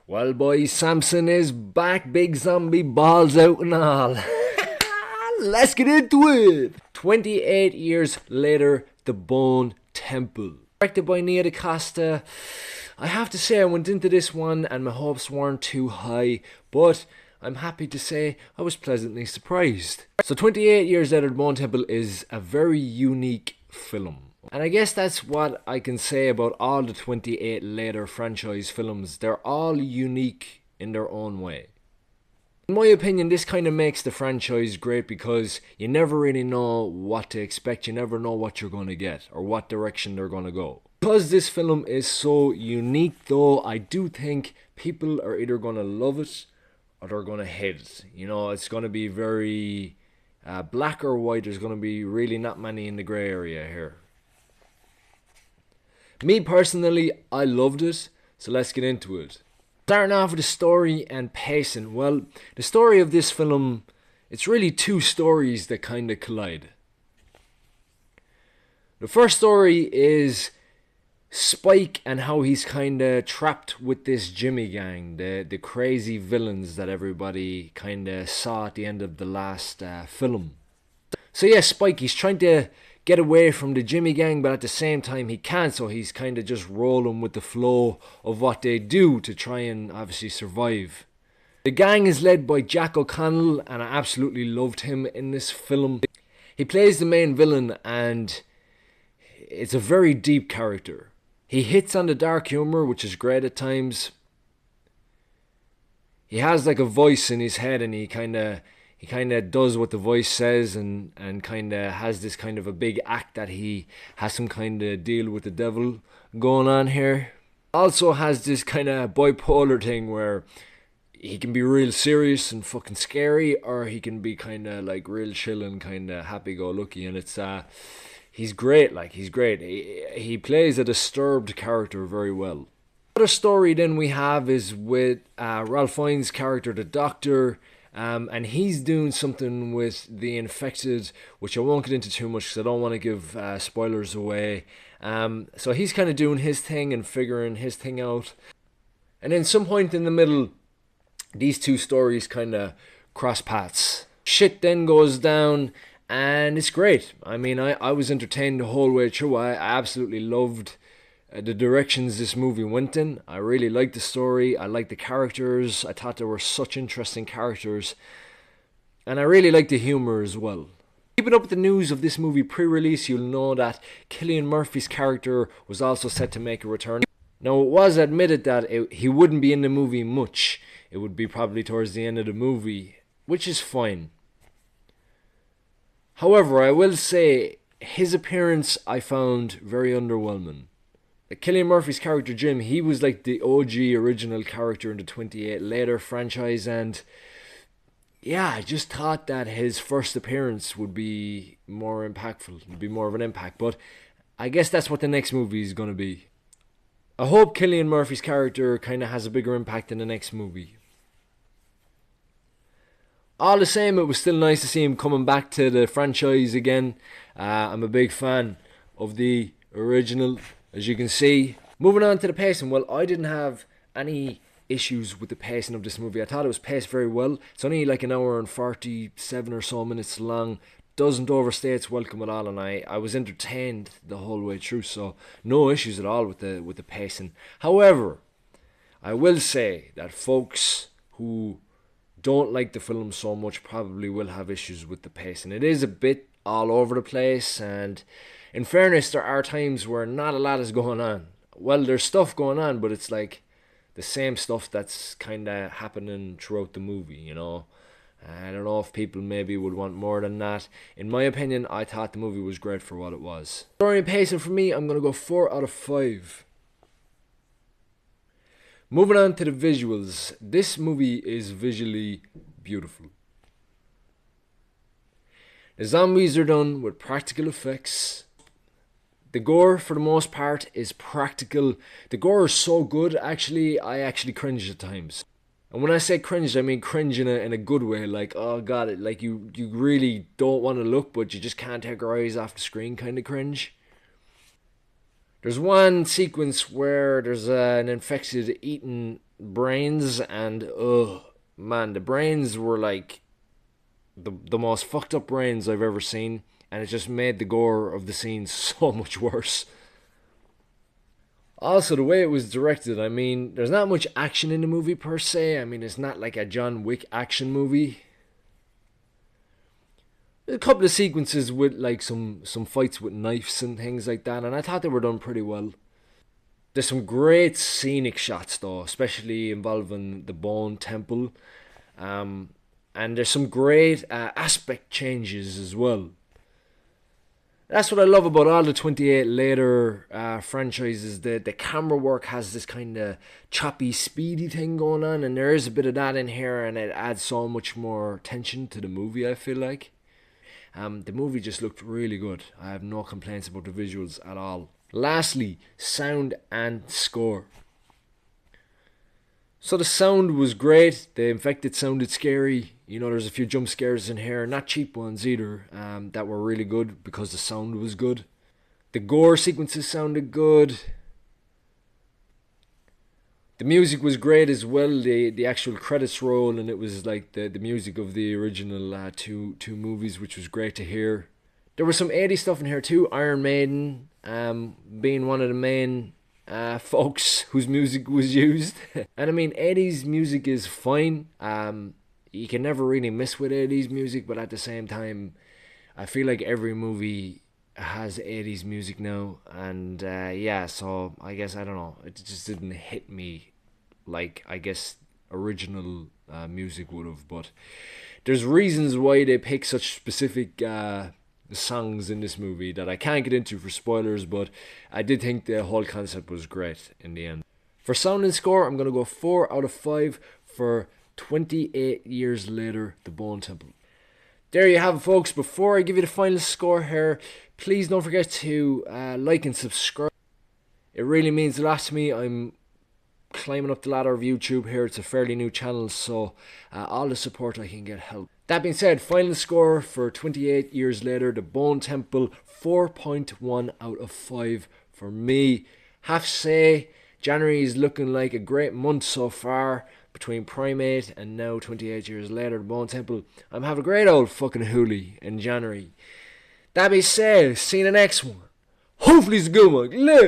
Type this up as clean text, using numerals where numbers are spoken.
Well, boys, Samson is back, big zombie balls out and all. Let's get into it. 28 years later, The Bone Temple. Directed by Nia DaCosta. I have to say I went into this one and my hopes weren't too high, but I'm happy to say I was pleasantly surprised. So 28 years later, The Bone Temple is a very unique film. And I guess that's what I can say about all the 28 later franchise films. They're all unique in their own way. In my opinion, this kind of makes the franchise great because you never really know what to expect. You never know what you're going to get or what direction they're going to go. Because this film is so unique though, I do think people are either going to love it or they're going to hate it. You know, it's going to be very black or white. There's going to be really not many in the grey area here. Me personally, I loved it, so let's get into it. Starting off with the story and pacing. Well, the story of this film, it's really two stories that kind of collide. The first story is Spike and how he's kind of trapped with this Jimmy gang, the crazy villains that everybody kind of saw at the end of the last film. So yeah, Spike, he's trying to get away from the Jimmy gang, but at the same time he can't, so he's kind of just rolling with the flow of what they do to try and obviously survive. The gang is led by Jack O'Connell, and I absolutely loved him in this film. He plays the main villain, and it's a very deep character. He hits on the dark humour, which is great at times. He has like a voice in his head, and he kind of does what the voice says, and kind of has this kind of a big act that he has some kind of deal with the devil going on here. Also has this kind of bipolar thing where he can be real serious and fucking scary, or he can be kind of like real chill and kind of happy-go-lucky, and it's he's great. He's great. He plays a disturbed character very well. Another story then we have is with Ralph Fiennes' character, the Doctor. And he's doing something with the infected, which I won't get into too much because I don't want to give spoilers away. So he's kind of doing his thing and figuring his thing out. And then some point in the middle, these two stories kind of cross paths. Shit then goes down, and it's great. I mean, I was entertained the whole way through. I absolutely loved the directions this movie went in. I really liked the story. I liked the characters. I thought there were such interesting characters. And I really liked the humour as well. Keeping up with the news of this movie pre-release, you'll know that Cillian Murphy's character was also set to make a return. Now, it was admitted that he wouldn't be in the movie much. It would be probably towards the end of the movie, which is fine. However, I will say his appearance I found very underwhelming. Cillian Murphy's character Jim, he was like the OG original character in the 28 later franchise, and yeah, I just thought that his first appearance would be more impactful, would be more of an impact, but I guess that's what the next movie is going to be. I hope Cillian Murphy's character kind of has a bigger impact in the next movie. All the same, it was still nice to see him coming back to the franchise again. I'm a big fan of the original, as you can see. Moving on to the pacing, well, I didn't have any issues with the pacing of this movie. I thought it was paced very well. It's only like an hour and 47 or so minutes long. Doesn't overstay its welcome at all, and I was entertained the whole way through, so no issues at all with the pacing. However, I will say that folks who don't like the film so much probably will have issues with the pacing. It is a bit all over the place, and in fairness, there are times where not a lot is going on. Well, there's stuff going on, but it's like the same stuff that's kind of happening throughout the movie, you know. I don't know if people maybe would want more than that. In my opinion, I thought the movie was great for what it was. Story and pacing for me, I'm going to go 4 out of 5. Moving on to the visuals. This movie is visually beautiful. The zombies are done with practical effects. The gore, for the most part, is practical. The gore is so good, actually, I actually cringe at times. And when I say cringe, I mean cringe in a good way. Like, oh god, like you really don't want to look, but you just can't take your eyes off the screen kind of cringe. There's one sequence where there's an infected eating brains, and man, the brains were like the most fucked up brains I've ever seen, and it just made the gore of the scene so much worse. Also, the way it was directed, I mean, there's not much action in the movie per se. I mean, it's not like a John Wick action movie. A couple of sequences with like some fights with knives and things like that, and I thought they were done pretty well. There's some great scenic shots though, especially involving the Bone Temple, um, and there's some great aspect changes as well. That's what I love about all the 28 later franchises. The camera work has this kind of choppy, speedy thing going on, and there is a bit of that in here, and it adds so much more tension to the movie, I feel like. The movie just looked really good. I have no complaints about the visuals at all. Lastly, sound and score. So the sound was great. The infected sounded scary. You know, there's a few jump scares in here, not cheap ones either, that were really good because the sound was good. The gore sequences sounded good. The music was great as well. The actual credits roll, and it was like the music of the original two movies, which was great to hear. There was some 80s stuff in here too. Iron Maiden, being one of the main folks whose music was used. And I mean, 80s music is fine. You can never really miss with 80s music, but at the same time, I feel like every movie has 80s music now, and yeah, so I guess, I don't know, it just didn't hit me like I guess original music would have. But there's reasons why they pick such specific songs in this movie that I can't get into for spoilers, but I did think the whole concept was great in the end. For sound and score, I'm going to go 4 out of 5 for 28 Years Later, The Bone Temple. There you have it, folks. Before I give you the final score here, please don't forget to like and subscribe. It really means a lot to me. I'm climbing up the ladder of YouTube here. It's a fairly new channel, so all the support I can get help. That being said, final score for 28 Years Later, The Bone Temple, 4.1 out of 5 for me. Have to say, January is looking like a great month so far. Between Primate and now 28 Years Later, The Bone Temple, I'm having a great old fucking hoolie in January. That being said, see you in the next one. Hopefully it's a good one. Look.